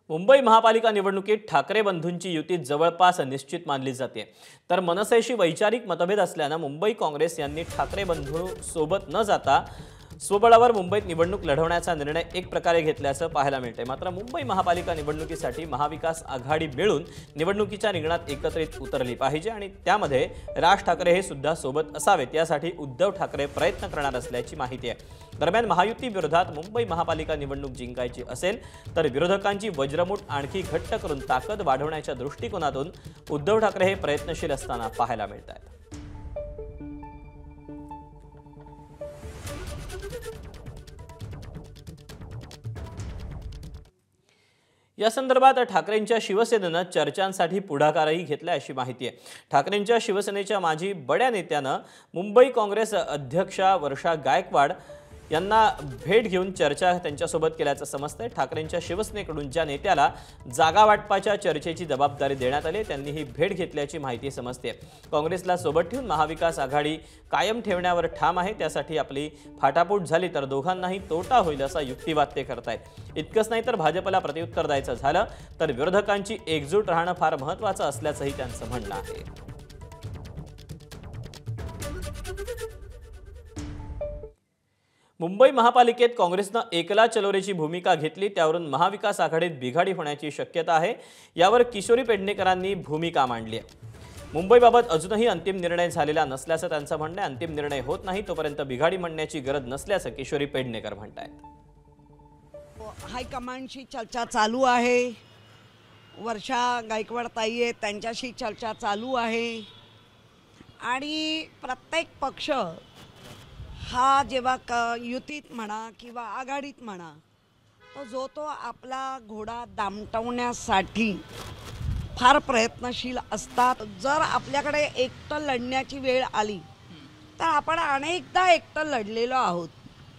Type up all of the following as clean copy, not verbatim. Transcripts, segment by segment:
मुंबई महापालिका निवडणुकीत ठाकरे बंधूंची युती जवळपास निश्चित मानली जाते। तर मनसेशी वैचारिक मतभेद असल्याने मुंबई काँग्रेस यांनी ठाकरे बंधू सोबत न जाता स्वबळावर मुंबईत निवडणूक लढवण्याचा निर्णय एक प्रकारे घेतल्याचं पाहायला मिळते। मात्र मुंबई महापालिका निवडणुकीसाठी महाविकास आघाडी मिळून निवडणुकीच्या रिंगणात एकत्रित उतरली पाहिजे आणि त्यामध्ये राज ठाकरे हे सुद्धा सोबत असावेत, यासाठी उद्धव ठाकरे प्रयत्न करणार असल्याची माहिती आहे। दरम्यान महायुती विरोधात मुंबई महापालिका निवडणूक जिंकायची असेल तर विरोधकांची वज्रमूठ आणखी घट्ट करून ताकद वाढवण्याच्या दृष्टिकोनातून उद्धव ठाकरे हे प्रयत्नशील असताना पाहायला मिळतात। या संदर्भात ठाकरेंच्या शिवसेनेनं चर्चांसाठी पुढाकारही घेतला अशी माहिती आहे। ठाकरेंच्या शिवसेनेच्या माजी बड्या नेत्यानं मुंबई काँग्रेस अध्यक्षा वर्षा गायकवाड यांना भेट घेऊन चर्चा त्यांच्यासोबत केल्याचं समजतंय। ठाकरेंच्या शिवसेनेकडून ज्या नेत्याला जागा वाटपाच्या चर्चेची जबाबदारी देण्यात आली त्यांनी ही भेट घेतल्याची माहिती समजते। काँग्रेसला सोबत ठेवून महाविकास आघाडी कायम ठेवण्यावर ठाम आहे, त्यासाठी आपली फाटाफूट झाली तर दोघांनाही तोटा होईल असा युक्तिवाद ते करतायत। इतकंच नाही तर भाजपला प्रत्युत्तर द्यायचं झालं तर विरोधकांची एकजूट राहणं फार महत्त्वाचं असल्याचंही त्यांचं म्हणणं आहे। मुंबई महापालिकेत काँग्रेसनं एकला चलोरेची भूमिका घेतली, त्यावरून महाविकास आघाडीत बिघाडी होण्याची शक्यता आहे। यावर किशोरी पेडणेकरांनी भूमिका मांडली आहे। मुंबईबाबत अजूनही अंतिम निर्णय झालेला नसल्याचं त्यांचं म्हणणं आहे। अंतिम निर्णय होत नाही तोपर्यंत बिघाडी म्हणण्याची गरज नसल्याचं किशोरी पेडणेकर म्हणतायत। हायकमांडशी चर्चा चालू आहे, वर्षा गायकवाड ताई आहेत त्यांच्याशी चर्चा चालू आहे आणि प्रत्येक पक्ष हा जेव्हा युतीत म्हणा किंवा आघाडीत म्हणा तो तो आपला घोडा दामटवण्यासाठी फार प्रयत्नशील असतात। जर आपल्याकडे एकटं लढण्याची वेळ आली तर आपण अनेकदा एकटं लढलेलो आहोत।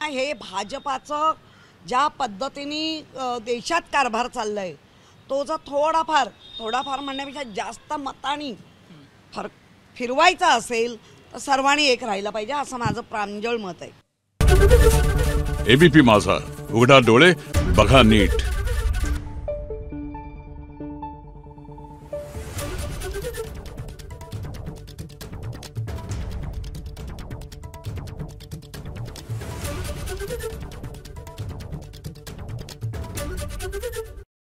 हे भाजपाचं ज्या पद्धतीने देशात कारभार चाललाय तो जर थोडाफार म्हणण्यापेक्षा जास्त मतांनी फिरवायचा असेल तर सर्वांनी एक राहिला पाहिजे असं माझं प्रांजळ मत आहे। एबीपी माझा, उघडा डोळे बघा नीट।